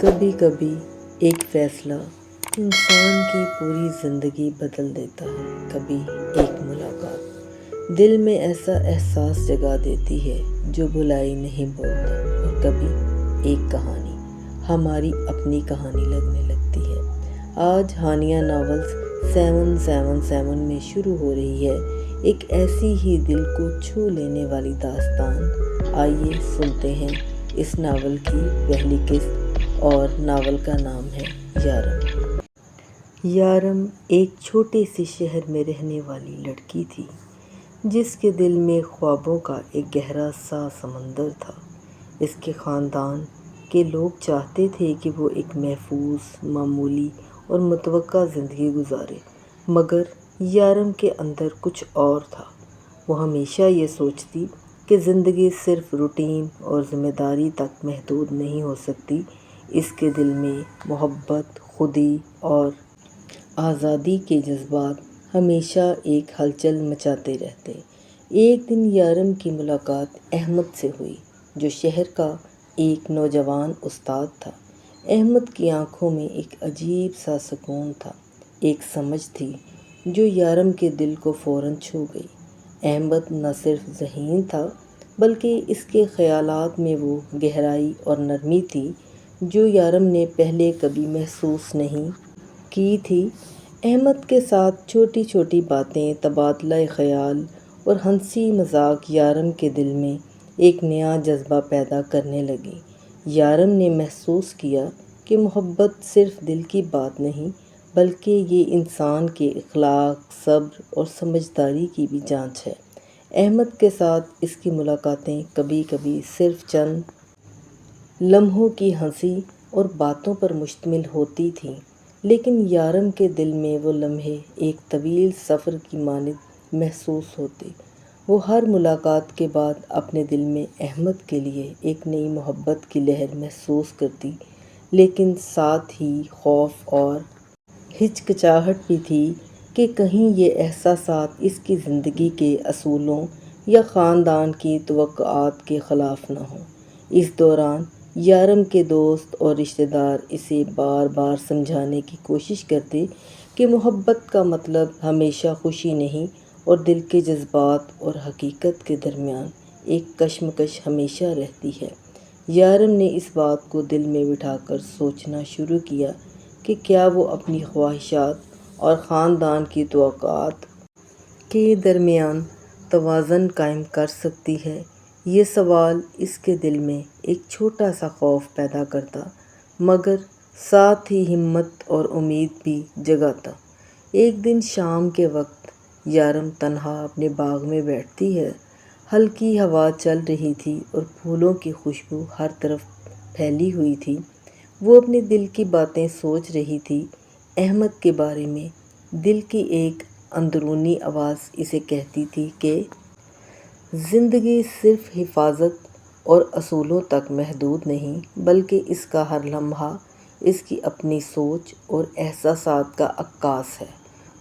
کبھی کبھی ایک فیصلہ انسان کی پوری زندگی بدل دیتا ہے۔ کبھی ایک ملاقات دل میں ایسا احساس جگا دیتی ہے جو بھلائی نہیں بولتا، اور کبھی ایک کہانی ہماری اپنی کہانی لگنے لگتی ہے۔ آج ہانیہ ناولز 777 میں شروع ہو رہی ہے ایک ایسی ہی دل کو چھو لینے والی داستان۔ آئیے سنتے ہیں اس ناول کی پہلی قسط، اور ناول کا نام ہے یارم۔ یارم ایک چھوٹے سے شہر میں رہنے والی لڑکی تھی جس کے دل میں خوابوں کا ایک گہرا سا سمندر تھا۔ اس کے خاندان کے لوگ چاہتے تھے کہ وہ ایک محفوظ، معمولی اور متوقع زندگی گزارے، مگر یارم کے اندر کچھ اور تھا۔ وہ ہمیشہ یہ سوچتی کہ زندگی صرف روٹین اور ذمہ داری تک محدود نہیں ہو سکتی۔ اس کے دل میں محبت، خودی اور آزادی کے جذبات ہمیشہ ایک ہلچل مچاتے رہتے۔ ایک دن یارم کی ملاقات احمد سے ہوئی، جو شہر کا ایک نوجوان استاد تھا۔ احمد کی آنکھوں میں ایک عجیب سا سکون تھا، ایک سمجھ تھی جو یارم کے دل کو فوراً چھو گئی۔ احمد نہ صرف ذہین تھا، بلکہ اس کے خیالات میں وہ گہرائی اور نرمی تھی جو یارم نے پہلے کبھی محسوس نہیں کی تھی۔ احمد کے ساتھ چھوٹی چھوٹی باتیں، تبادلہ خیال اور ہنسی مذاق یارم کے دل میں ایک نیا جذبہ پیدا کرنے لگیں۔ یارم نے محسوس کیا کہ محبت صرف دل کی بات نہیں، بلکہ یہ انسان کے اخلاق، صبر اور سمجھداری کی بھی جانچ ہے۔ احمد کے ساتھ اس کی ملاقاتیں کبھی کبھی صرف چند لمحوں کی ہنسی اور باتوں پر مشتمل ہوتی تھیں، لیکن یارم کے دل میں وہ لمحے ایک طویل سفر کی مانند محسوس ہوتے۔ وہ ہر ملاقات کے بعد اپنے دل میں احمد کے لیے ایک نئی محبت کی لہر محسوس کرتی، لیکن ساتھ ہی خوف اور ہچکچاہٹ بھی تھی کہ کہیں یہ احساسات اس کی زندگی کے اصولوں یا خاندان کی توقعات کے خلاف نہ ہوں۔ اس دوران یارم کے دوست اور رشتہ دار اسے بار بار سمجھانے کی کوشش کرتے کہ محبت کا مطلب ہمیشہ خوشی نہیں، اور دل کے جذبات اور حقیقت کے درمیان ایک کشمکش ہمیشہ رہتی ہے۔ یارم نے اس بات کو دل میں بٹھا کر سوچنا شروع کیا کہ کیا وہ اپنی خواہشات اور خاندان کی توقعات کے درمیان توازن قائم کر سکتی ہے۔ یہ سوال اس کے دل میں ایک چھوٹا سا خوف پیدا کرتا، مگر ساتھ ہی ہمت اور امید بھی جگاتا۔ ایک دن شام کے وقت یارم تنہا اپنے باغ میں بیٹھتی ہے۔ ہلکی ہوا چل رہی تھی اور پھولوں کی خوشبو ہر طرف پھیلی ہوئی تھی۔ وہ اپنے دل کی باتیں سوچ رہی تھی، احمد کے بارے میں۔ دل کی ایک اندرونی آواز اسے کہتی تھی کہ زندگی صرف حفاظت اور اصولوں تک محدود نہیں، بلکہ اس کا ہر لمحہ اس کی اپنی سوچ اور احساسات کا عکاس ہے۔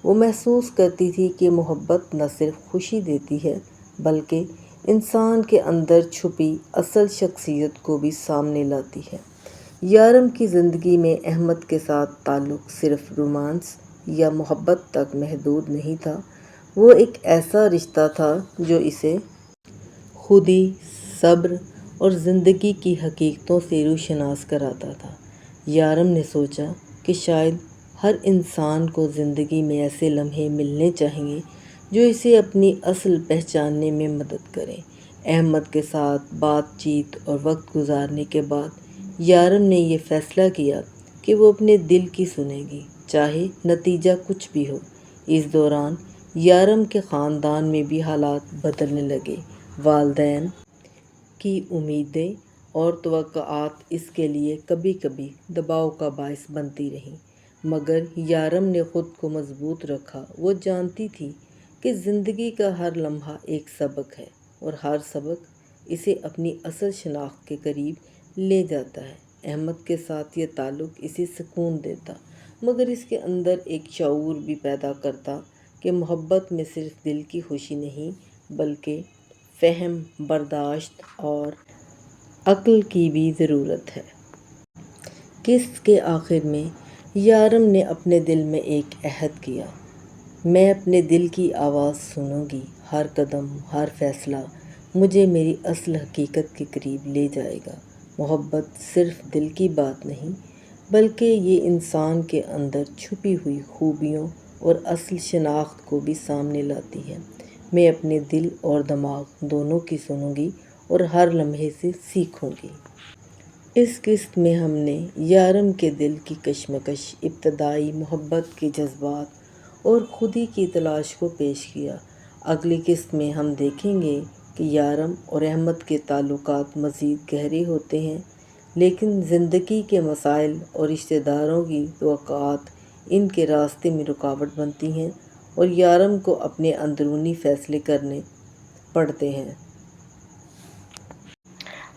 وہ محسوس کرتی تھی کہ محبت نہ صرف خوشی دیتی ہے، بلکہ انسان کے اندر چھپی اصل شخصیت کو بھی سامنے لاتی ہے۔ یارم کی زندگی میں احمد کے ساتھ تعلق صرف رومانس یا محبت تک محدود نہیں تھا، وہ ایک ایسا رشتہ تھا جو اسے خودی، صبر اور زندگی کی حقیقتوں سے روشناس کراتا تھا۔ یارم نے سوچا کہ شاید ہر انسان کو زندگی میں ایسے لمحے ملنے چاہئیں جو اسے اپنی اصل پہچاننے میں مدد کریں۔ احمد کے ساتھ بات چیت اور وقت گزارنے کے بعد یارم نے یہ فیصلہ کیا کہ وہ اپنے دل کی سنے گی، چاہے نتیجہ کچھ بھی ہو۔ اس دوران یارم کے خاندان میں بھی حالات بدلنے لگے۔ والدین کی امیدیں اور توقعات اس کے لیے کبھی کبھی دباؤ کا باعث بنتی رہیں، مگر یارم نے خود کو مضبوط رکھا۔ وہ جانتی تھی کہ زندگی کا ہر لمحہ ایک سبق ہے، اور ہر سبق اسے اپنی اصل شناخت کے قریب لے جاتا ہے۔ احمد کے ساتھ یہ تعلق اسے سکون دیتا، مگر اس کے اندر ایک شعور بھی پیدا کرتا کہ محبت میں صرف دل کی خوشی نہیں، بلکہ فہم، برداشت اور عقل کی بھی ضرورت ہے۔ قسط کے آخر میں یارم نے اپنے دل میں ایک عہد کیا، میں اپنے دل کی آواز سنوں گی، ہر قدم، ہر فیصلہ مجھے میری اصل حقیقت کے قریب لے جائے گا۔ محبت صرف دل کی بات نہیں، بلکہ یہ انسان کے اندر چھپی ہوئی خوبیوں اور اصل شناخت کو بھی سامنے لاتی ہے۔ میں اپنے دل اور دماغ دونوں کی سنوں گی اور ہر لمحے سے سیکھوں گی۔ اس قسط میں ہم نے یارم کے دل کی کشمکش، ابتدائی محبت کے جذبات اور خودی کی تلاش کو پیش کیا۔ اگلی قسط میں ہم دیکھیں گے کہ یارم اور احمد کے تعلقات مزید گہرے ہوتے ہیں، لیکن زندگی کے مسائل اور رشتہ داروں کی توقعات ان کے راستے میں رکاوٹ بنتی ہیں اور یارم کو اپنے اندرونی فیصلے کرنے پڑتے ہیں۔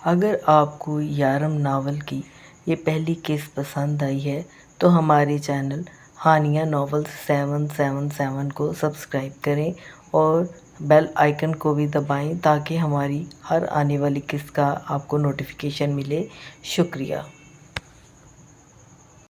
اگر آپ کو یارم ناول کی یہ پہلی قسط پسند آئی ہے تو ہمارے چینل ہانیہ ناولز 777 کو سبسکرائب کریں اور بیل آئیکن کو بھی دبائیں تاکہ ہماری ہر آنے والی قسط کا آپ کو نوٹیفیکیشن ملے۔ شکریہ۔